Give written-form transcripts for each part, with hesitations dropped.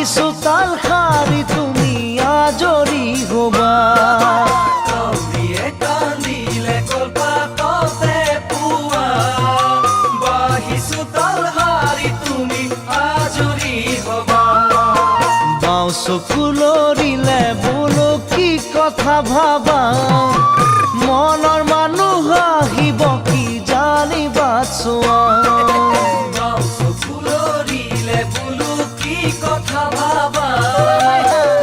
সুতাল খারি তুমি আজরি হবা কাউরিয়ে কান্দিলে কলকাতাতে পুয়া বাহি সুতাল হারি তুমি আজরি হবা বাও চকুলৰিলে বোলো কি কথা ভাবা মনৰ মানুহ আহিব কি জানিবা চোৱা ফুলৰিলে বুলু কি কথা ভাবা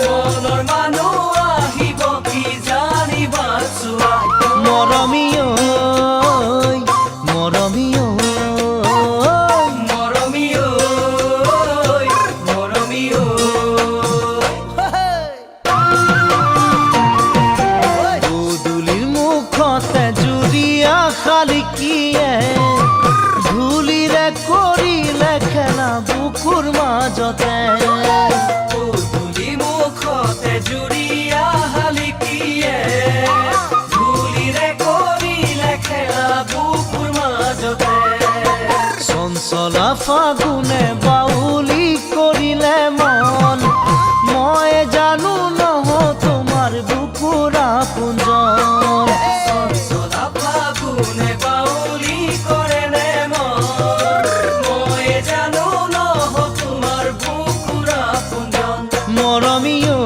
মনৰ মানুহ আহিব কি জানিবা চোৱা মৰমীয় মৰমীয় মৰমীয় মৰমীয় গধূলিৰ মুখতে জুৰিয়া শালিকিয়ে ধূলিৰে কৰিলে খেলা বুকুৰ মাজতে গধূলি মুখতে জুৰিয়া শালিকিয়ে ধূলিৰে কৰিলে খেলা বুকুৰ মাজতে চঞ্চলা ফাগুনে বাউলি কৰিলে মন মই জানো নহ তোমাৰ বুকুৰ আপোনজন চলা ফাগুনে বাউলি কৰে নে মন মই জানো নহ তোমাৰ বুকুৰ আপোনজন মৰমীয়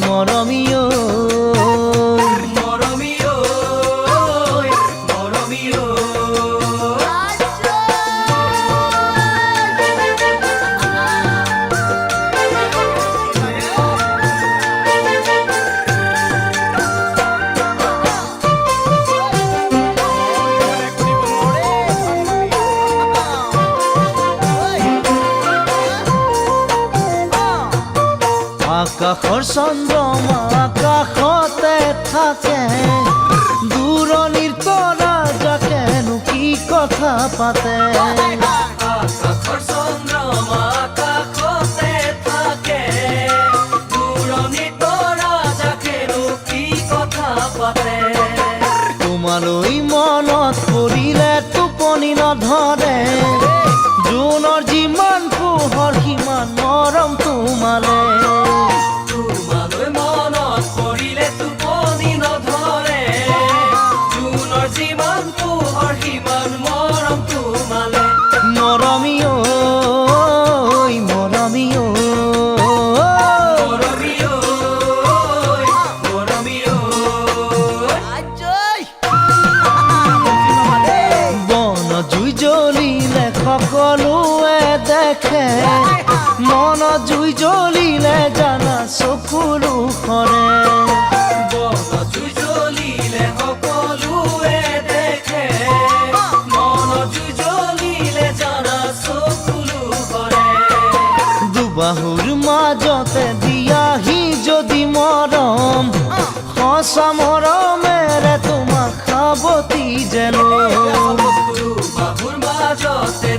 মৰমীয় মৰমীয় মৰমীয় আকাশৰ চন্দ্ৰমা আকাশতে থাকে দূৰণিৰ তৰা যাকেনো কি কথা পাতে আকাশৰ চন্দ্ৰমা আকাশতে থাকে দূৰণি তৰা যাকেনো কি কথা পাতে তোমালৈ মনত পৰিলে টোপনি নধৰে জোনৰ যিমান পোহৰ সিমান মৰম তোমালে তোমালৈ মনত পৰিলে টোপনি নধৰে জোনৰ যিমান পোহৰ সিমান মৰম তোমালে মৰমীয় মৰমীয় মৰমীয় মৰমীয় বন জুই জ্বলিলে সকলোৱে দেখে মন জুই জ্বলিলে জানা চকুলো সৰে বনত জুই জ্বলিলে সকলোৱে দেখে মন জুই জ্বলিলে জানা চকুলো কৰে দুবাহুৰ মাজতে দিয়াহি যদি মৰম সঁচা মৰমেৰে তোমাক সাৱটি যেন বাহুৰ মাজতে